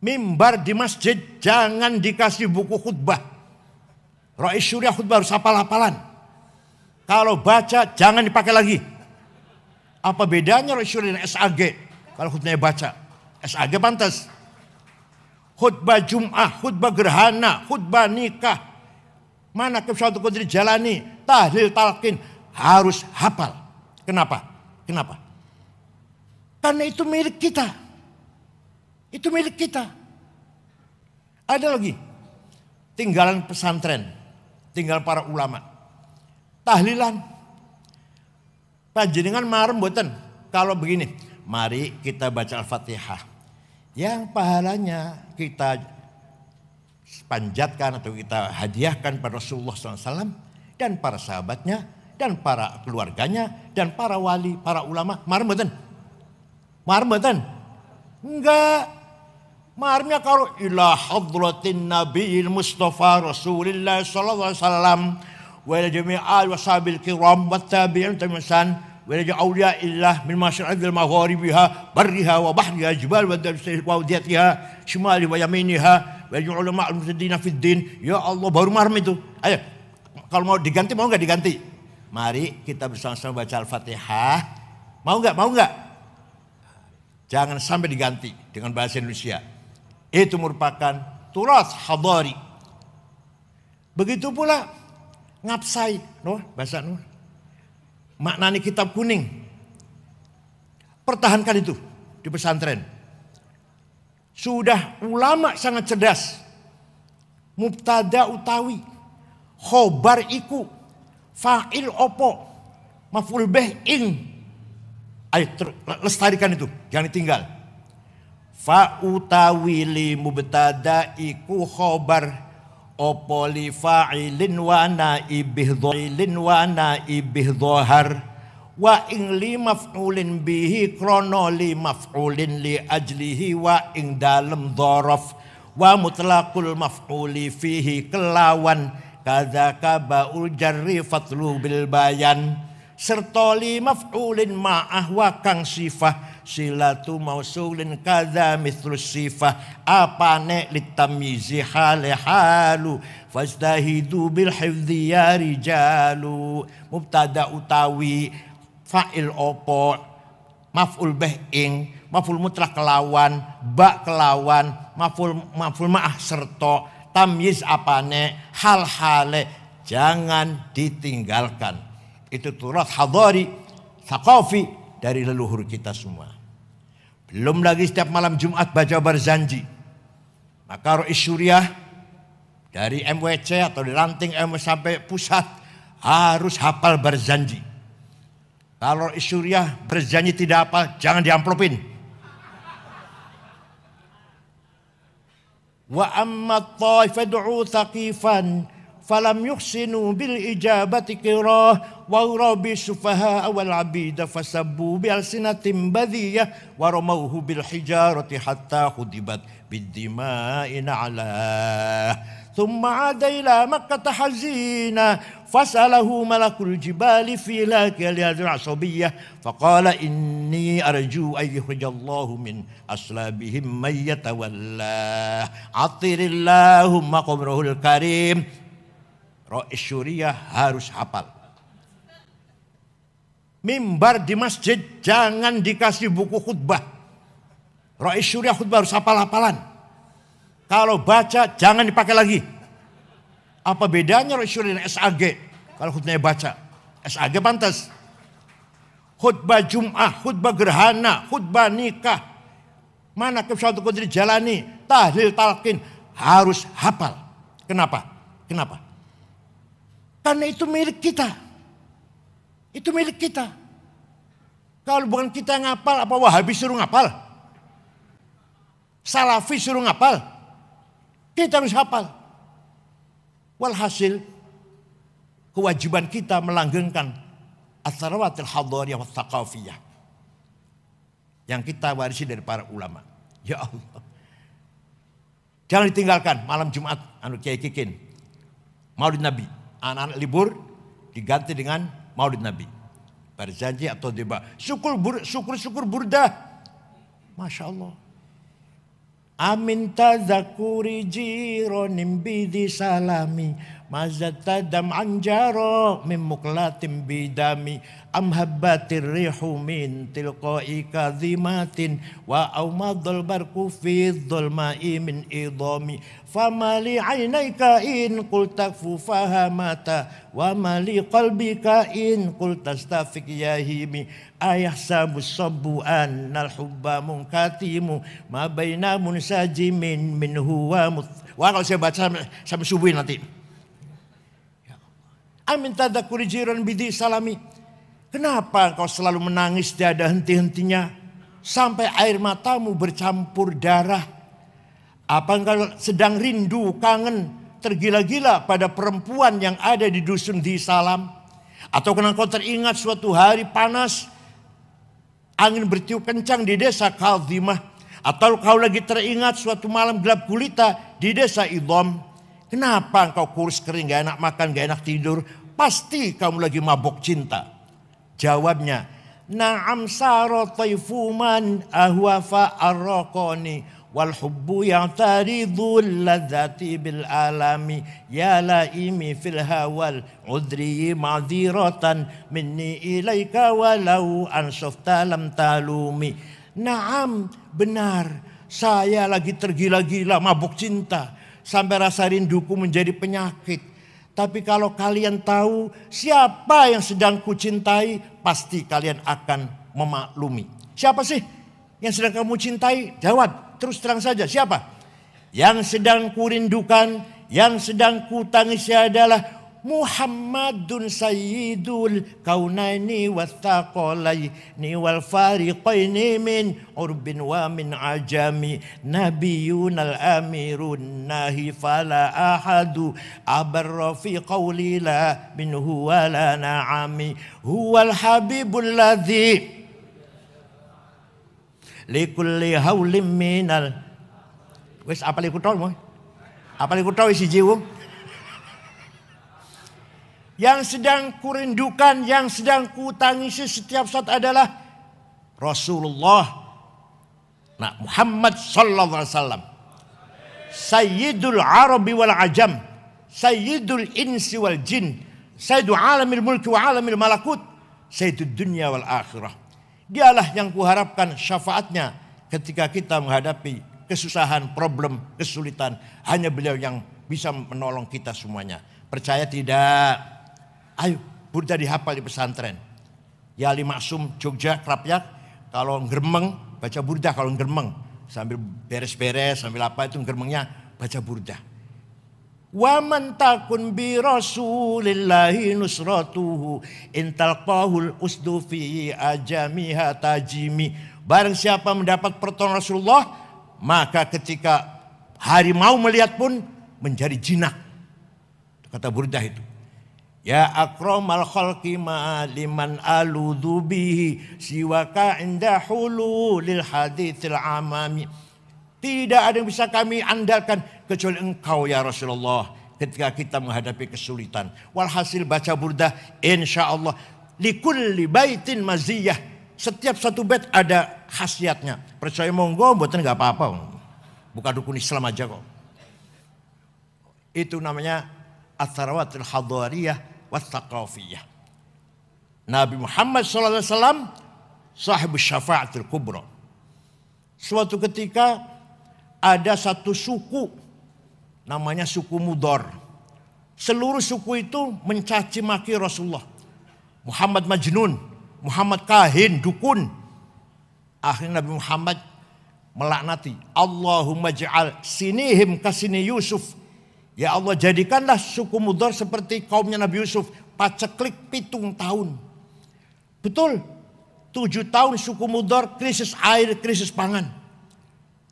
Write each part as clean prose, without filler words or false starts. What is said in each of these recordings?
Mimbar di masjid jangan dikasih buku khutbah. Rais Syuriah khutbah harus hafal-hafalan. Kalau baca jangan dipakai lagi. Apa bedanya Rais Syuriah dengan SAG? Kalau khutbahnya baca, SAG pantas. Khutbah Jum'ah, khutbah gerhana, khutbah nikah, manakib suatu kudri jalani, tahlil talqin, harus hafal. Kenapa? Kenapa? Karena itu milik kita. Itu milik kita. Ada lagi, tinggalan pesantren, tinggal para ulama. Tahlilan. Panjenengan marem mboten kalau begini, mari kita baca Al-Fatihah. Yang pahalanya kita panjatkan atau kita hadiahkan pada Rasulullah SAW dan para sahabatnya dan para keluarganya dan para wali, para ulama. Marem mboten? Marem mboten? Enggak. Maremnya kalau ila hadratin nabiyil mustafa Rasulillah sallallahu alaihi wasallam wa ila jami'al washabil kiram wat tabi'in tamisan wa ila awliya illah min masyariqil magharibiha barriha wa bahriha jibal wa wadiyatiha shimali wa yaminiha wa ulama al-mufsidina fid din. Ya Allah, baru marem itu. Ayo, kalau mau diganti mau enggak diganti? Mari kita bersama-sama baca Al-Fatihah. Mau enggak? Mau enggak? Jangan sampai diganti dengan bahasa Indonesia. Itu merupakan turas hadari. Begitu pula ngapsai, bahasa maknani kitab kuning. Pertahankan itu di pesantren. Sudah ulama sangat cerdas. Mubtada utawi, khobar iku, fa'il opo, maf'ul bih ing. Ayo lestarikan itu, jangan ditinggal. Fa utawi li mubtada iku khobar opo li fa'ilin wa naibih dhahar wa ing li maf'ulin bihi krono li maf'ulin li ajlihi wa ing dalem dhorof wa mutlaqul maf'uli fihi kelawan kadzaka ba'ul jarri fatlu bil bayan serta li maf'ulin ma'ah wa kang sifah silatu mausulin kadza mithlus sifah apane litamyizi halu fajtahidu bil hifdzi ya rijalu. Mubtada utawi fa'il opo maf'ul bih ing maf'ul mutlaq kelawan ba kelawan maf'ul ma'ah serta tamyiz apane hal hale jangan ditinggalkan. Itu turas hadari thaqafi dari leluhur kita semua. Belum lagi setiap malam Jumat baca barzanji. Maka Rais Syuriah dari MWC atau di ranting MW sampai pusat harus hafal barzanji. Kalau Rais Syuriah berzanji tidak hafal, jangan diamplopin. Wa amma taifad'u thaqifan falam yuhsinu bil ijabati qirah wa rabi sufaha wal abida fasabbu bi alsinatin badiyah wa ramawhu bil hijarati hatta khudibat bid dima'in ala thumma ada ila makkah hazina fasalahu malakul jibali fi lakal asabiyah faqala inni arju ay yukhrijallahu min aslabihim may yatawalla atirillahumma qabrahul karim. Rais Syuriah harus hafal. Mimbar di masjid jangan dikasih buku khutbah. Rais Syuriah khutbah harus hafal-hafalan. Kalau baca jangan dipakai lagi. Apa bedanya Rais Syuriah dengan SAG? Kalau khutbahnya baca, SAG pantas. Khutbah Jum'ah, khutbah gerhana, khutbah nikah, manakib suatu kudri jalani, tahlil talqin, harus hafal. Kenapa? Kenapa? Karena itu milik kita. Itu milik kita. Kalau bukan kita yang ngapal, apa Wahabi suruh ngapal? Salafi suruh ngapal? Kita harus hafal. Walhasil, kewajiban kita melanggengkan as-sarawatil hadariyah wa thaqafiyah yang kita warisi dari para ulama. Ya Allah. Jangan ditinggalkan malam Jumat Kiai Kikin. Maulid Nabi. Anak-anak libur diganti dengan Maulid Nabi. Barzanji atau deba. Syukur burdah. Masya Allah. Amin tadzakuri jironim bidi salami mazatadam anjaro min muklatim bidami am habbatir rihu min tilqai kadhimatin wa aumadul barku fi dhulma'i min idami famali ainaika in qul takfu fahamata wa mali qalbika in qul tastafik yahimi ayah sabu sabu annal hubba munkatimu ma baina munsajimin min huwa wah, kalau saya baca sampai subuh nanti. Amin tadzakuri jiran bidi salami. Kenapa engkau selalu menangis tiada henti-hentinya sampai air matamu bercampur darah? Apa engkau sedang rindu, kangen, tergila-gila pada perempuan yang ada di dusun di Salam? Atau karena engkau teringat suatu hari panas, angin bertiup kencang di desa Kadhimah? Atau kau lagi teringat suatu malam gelap gulita di desa Idham? Kenapa engkau kurus kering, gak enak makan, gak enak tidur? Pasti kamu lagi mabok cinta. Jawabnya, na'am saro taifuman ahwafa arraqani wal hubbu ya'taridul ladzati bil alami ya laimi fil hawal udri ma'dziratan minni ilaika walau ansafta lam talumi. Na'am, benar, saya lagi tergila-gila mabuk cinta sampai rasa rinduku menjadi penyakit. Tapi kalau kalian tahu siapa yang sedang kucintai, pasti kalian akan memaklumi. Siapa sih yang sedang kamu cintai? Jawab, terus terang saja, siapa? Yang sedang kurindukan, yang sedang kutangisi adalah Muhammadun sayyidul kaunaini wathaqalaini wal fariqaini min urbin wa min ajami nabiyun al amirun nahi fala ahadu abarra fi qawli la minhu wala na'ami huwal habibul ladzi likulli hawlim minal wis apa liku tau mo apa liku tau isi jiwa. Yang sedang kurindukan, yang sedang kutangisi setiap saat adalah Rasulullah Muhammad sallallahu alaihi wasallam. Sayyidul Arabi wal Ajam, Sayyidul Insi wal Jin, Sayyidul Alamil Mulki wa Alamil Malakut, Sayyidul Dunya wal Akhirah. Dialah yang kuharapkan syafaatnya ketika kita menghadapi kesusahan, problem, kesulitan. Hanya beliau yang bisa menolong kita semuanya. Percaya tidak? Ayo, burda dihafal di pesantren. Ya Ali Maksum, Jogja, Krapyak. Kalau ngeremeng, baca burda kalau ngeremeng. Sambil beres-beres, sambil apa itu ngeremengnya, baca burda. Wa man takun bi rasulillahi nusratuhu intalqahul usdu fi ajamiha tajimi. Barang siapa mendapat pertolongan Rasulullah, maka ketika harimau melihat pun menjadi jinak. Kata burda itu. Ya akramal khalqi ma liman aludhu bihi siwaka inda hululil hadithil amami. Tidak ada yang bisa kami andalkan kecuali engkau ya Rasulullah ketika kita menghadapi kesulitan. Walhasil baca burda insyaallah likulli baitin maziyah. Setiap satu bait ada khasiatnya. Percaya monggo mboten enggak apa-apa. Bukan dukun Islam aja kok. Itu namanya Atharawatul Hadariyah Wathaqafiyah. Nabi Muhammad SAW sahibus syafa'atul kubra. Suatu ketika ada satu suku namanya suku Mudhar. Seluruh suku itu mencaci maki Rasulullah. Muhammad Majnun, Muhammad kahin, dukun. Akhirnya Nabi Muhammad melaknati, Allahumma ja'al sinihim kasini Yusuf. Ya Allah, jadikanlah suku Mudhar seperti kaumnya Nabi Yusuf, paceklik 7 tahun. Betul, 7 tahun suku Mudhar krisis air, krisis pangan.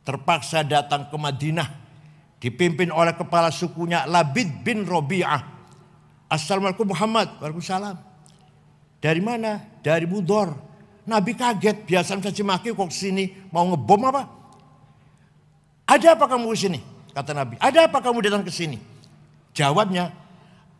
Terpaksa datang ke Madinah, dipimpin oleh kepala sukunya Labid bin Robi'ah. Assalamualaikum Muhammad. Waalaikumsalam. Dari mana? Dari Mudhar. Nabi kaget, biasa mencaci maki kok kesini mau ngebom apa? Ada apa kamu kesini? Kata Nabi, ada apa kamu datang ke sini? Jawabnya,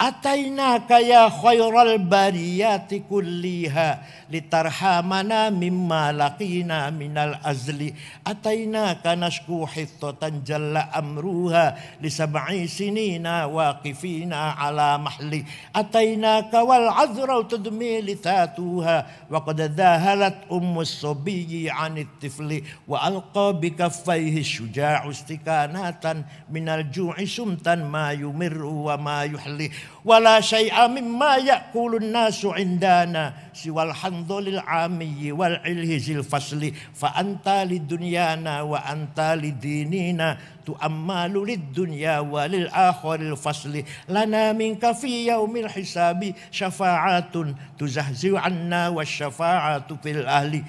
Atainaka ya khairal bariyati kulliha litarhamana mimma laqina minal azli. Atainaka nashku hittatan jalla amruha li sab'i sinina waqifina ala mahli. Atainaka wal azra tudmi litatuha wa qad dhahalat ummus sabiyyi 'anit tifli wa alqa bi kaffaihi syuja'u istikanatan minal ju'i sumtan ma yumirru wa ma yuhli. Wala syai'a mimma ya'kulun nasu indana siwal handolil amiyyi wal ilhizil fasli fa anta lidunyana wa anta lidinina tu'ammalu lidunya walil akhiril fasli lana minka fi yaumil hisabi syafa'atun tuzahzi'u anna wasyafa'atu fil ahli.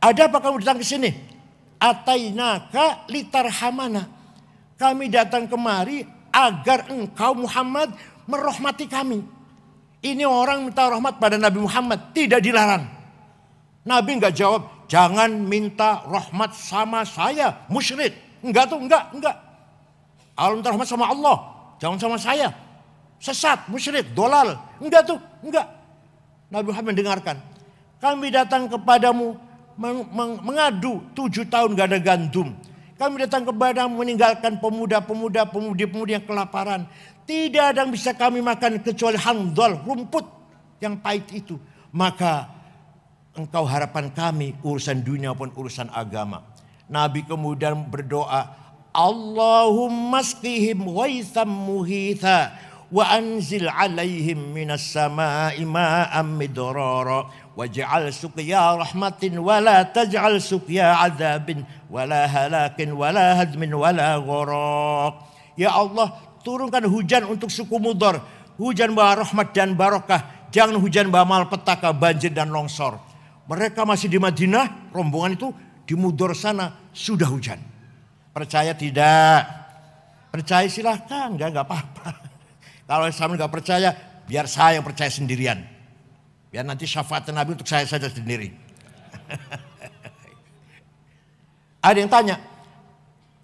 Ada apa kamu datang ke sini? Atainaka litarhamana. Kami datang kemari agar engkau Muhammad merahmati kami. Ini orang minta rahmat pada Nabi Muhammad, tidak dilarang. Nabi enggak jawab, jangan minta rahmat sama saya, musyrik. Enggak tuh, enggak. Kalau minta rahmat sama Allah, jangan sama saya. Sesat, musyrik, dolal. Enggak tuh, enggak. Nabi Muhammad mendengarkan. Kami datang kepadamu mengadu 7 tahun gak ada gandum. Kami datang kepadamu meninggalkan pemuda-pemuda, pemudi-pemudi yang kelaparan. Tidak ada yang bisa kami makan kecuali handol, rumput yang pahit itu. Maka engkau harapan kami urusan dunia pun urusan agama. Nabi kemudian berdoa, Allahumma asqihim ghaitham muhitha wa anzil alaihim minas sama'i ma'am midrara waj'al suqya rahmatin wala taj'al suqya azabin wala halakin wala hadmin wala gharaq. Ya Allah, turunkan hujan untuk suku Mudhar, hujan bawa rahmat dan barokah, jangan hujan bawa malpetaka, banjir dan longsor. Mereka masih di Madinah, rombongan itu di Mudhar sana sudah hujan. Percaya tidak? Percaya silahkan, enggak apa-apa. Kalau sama enggak percaya, biar saya yang percaya sendirian. Biar nanti syafaat Nabi untuk saya saja sendiri. Ada yang tanya,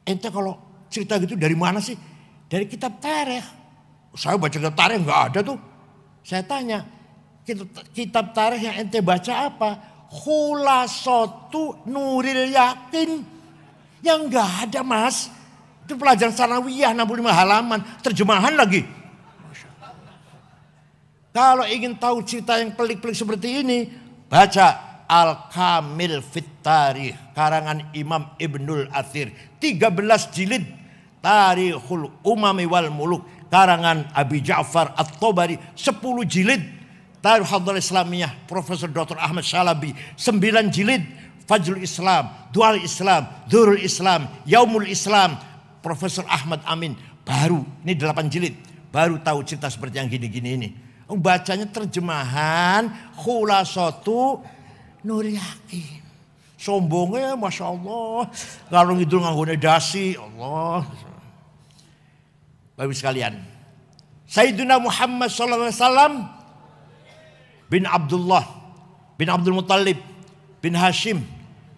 ente kalau cerita gitu dari mana sih? Dari kitab tarikh. Saya baca kitab tarikh enggak ada tuh. Saya tanya, kitab tarikh yang ente baca apa? Khulasatu Nuril Yakin. Yang enggak ada mas. Itu pelajaran sanawiyah 65 halaman. Terjemahan lagi. Kalau ingin tahu cerita yang pelik-pelik seperti ini, baca Al-Kamil Fit Tarikh karangan Imam Ibnul Athir, 13 jilid. Tarikhul Umami wal Muluk karangan Abi Ja'far At-Tabari, 10 jilid. Tarikh Hadral Islamiyah Profesor Dr. Ahmad Shalabi, 9 jilid. Fajrul Islam, Dual Islam, Durul Islam, Yaumul Islam Profesor Ahmad Amin. Baru ini 8 jilid, baru tahu cerita seperti yang gini-gini ini. Bacanya terjemahan Khulasatu Nuril Yakin. Sombongnya Masya Allah. Kalau ngidul nganggo dasi Allah. Bapak sekalian, Sayyidina Muhammad SAW bin Abdullah bin Abdul Muttalib bin Hashim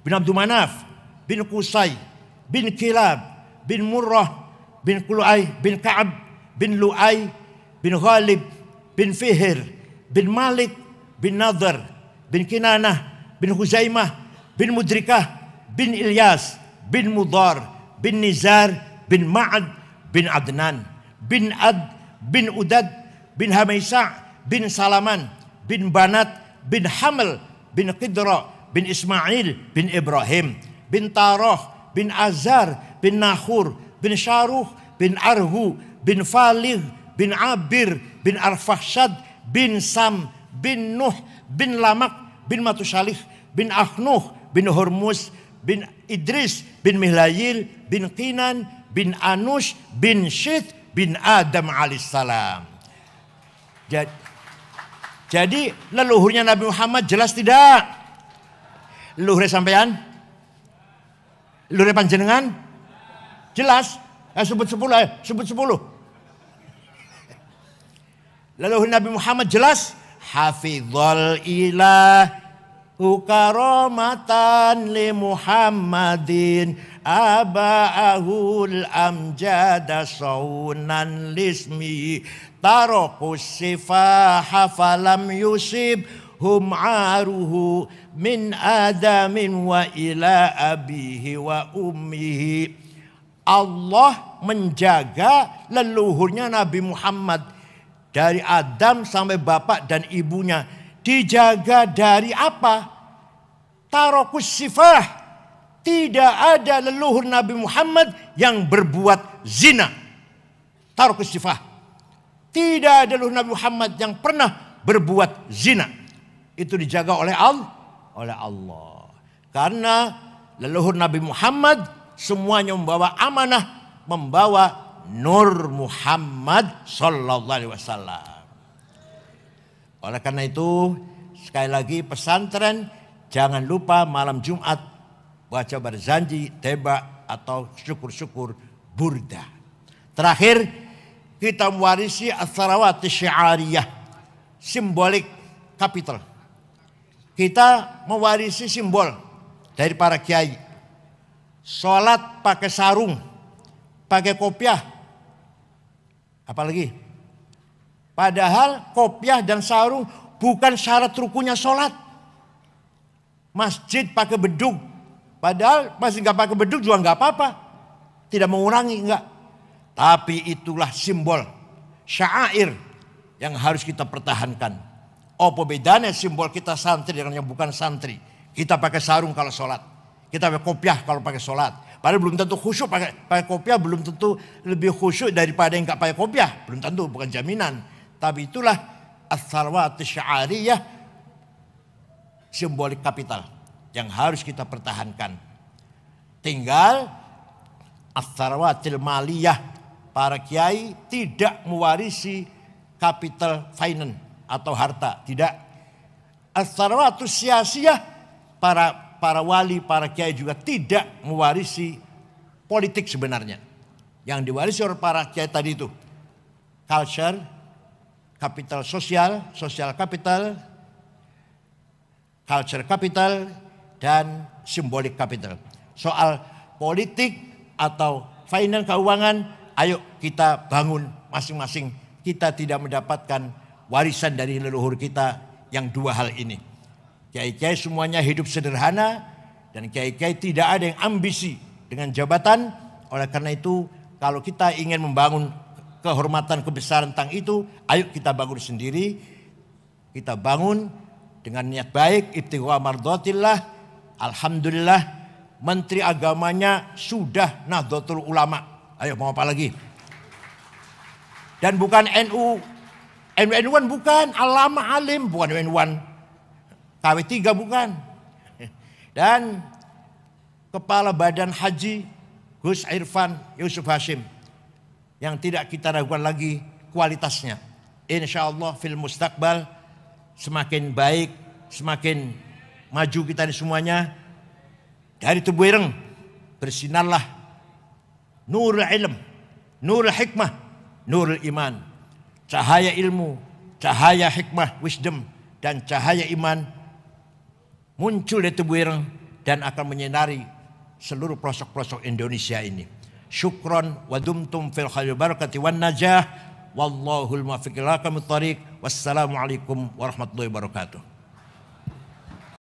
bin Abdul Manaf bin Qusay bin Kilab bin Murrah bin Qulu'ay bin Ka'ab bin Lu'ay bin Ghalib bin Fihir bin Malik bin Nadhr bin Kinanah bin Huzaimah bin Mudrikah bin Ilyas bin Mudhar bin Nizar bin Ma'ad bin Adnan bin Ad bin Udad bin Hamaisa bin Salaman bin Banat bin Haml bin Qidra bin Ismail bin Ibrahim bin Tarah bin Azar bin Nahur bin Syaruh bin Arhu bin Faligh bin Abir bin Arfahshad bin Sam bin Nuh bin Lamak bin Matusalih bin Akhnuh bin Hormuz bin Idris bin Mihlayil bin Qinan bin Anush bin Syith bin Adam alaihissalam. Jadi leluhurnya Nabi Muhammad jelas tidak? Leluhur sampean? Leluhur panjenengan? Jelas? Sebut 10, sebut 10. Leluhur Nabi Muhammad jelas? Hafizul ilah karamatan li Muhammadin aba'ahul amjada saunan lismi tarakus sifaha falam yusib hum aruhu min adamin wa ila abihi wa ummihi. Allah menjaga leluhurnya Nabi Muhammad dari Adam sampai bapak dan ibunya. Dijaga dari apa? Tarakus sifah. Tidak ada leluhur Nabi Muhammad yang berbuat zina. Tarakus sifah. Tidak ada leluhur Nabi Muhammad yang pernah berbuat zina. Itu dijaga oleh Allah. Karena leluhur Nabi Muhammad semuanya membawa amanah, membawa nur Muhammad sallallahu alaihi wasallam. Oleh karena itu, sekali lagi pesantren jangan lupa malam Jumat baca berzanji, teba atau syukur-syukur burda. Terakhir, kita mewarisi as-salawat syiariyah, simbolik kapital. Kita mewarisi simbol dari para kiai. Sholat pakai sarung, pakai kopiah. Apalagi? Padahal kopiah dan sarung bukan syarat rukunya sholat. Masjid pakai bedug. Padahal masih nggak pakai bedug juga nggak apa-apa. Tidak mengurangi, enggak. Tapi itulah simbol syair yang harus kita pertahankan. Apa bedanya simbol kita santri dengan yang bukan santri? Kita pakai sarung kalau sholat. Kita pakai kopiah kalau pakai sholat. Padahal belum tentu khusyuk pakai kopiah, belum tentu lebih khusyuk daripada yang nggak pakai kopiah. Belum tentu, bukan jaminan. Tapi itulah as-salawat syiariyah, simbolik kapital yang harus kita pertahankan. Tinggal as-salawatil maliyah, para kiai tidak mewarisi capital finance atau harta, tidak. As-salawatus siyasiyah, para wali, para kiai juga tidak mewarisi politik sebenarnya. Yang diwarisi oleh para kiai tadi itu culture, kapital sosial, sosial kapital, culture capital, dan simbolik capital. Soal politik atau finance, keuangan, ayo kita bangun masing-masing. Kita tidak mendapatkan warisan dari leluhur kita yang dua hal ini. Kiai-kiai semuanya hidup sederhana, dan kiai-kiai tidak ada yang ambisi dengan jabatan. Oleh karena itu, kalau kita ingin membangun kehormatan kebesaran tentang itu, ayo kita bangun sendiri. Kita bangun dengan niat baik, ibtigha mardhatillah. Alhamdulillah, menteri agamanya sudah Nahdlatul Ulama. Ayo mau apa lagi? Dan bukan NU-an bukan, alama alim, bukan NU-an KW3 bukan. Dan Kepala Badan Haji Gus Irfan Yusuf Hashim, yang tidak kita ragukan lagi kualitasnya. Insya Allah fil mustaqbal semakin baik, semakin maju kita di semuanya. Dari tubuh ireng bersinarlah nurul ilm, nurul hikmah, nurul iman. Cahaya ilmu, cahaya hikmah, wisdom, dan cahaya iman muncul di tubuh ireng dan akan menyinari seluruh pelosok-pelosok Indonesia ini. Syukron wa dumtum fil khairi barakati wan najah. Wallahul muwaffiq ila aqwamit thoriq. Wassalamualaikum warahmatullahi wabarakatuh.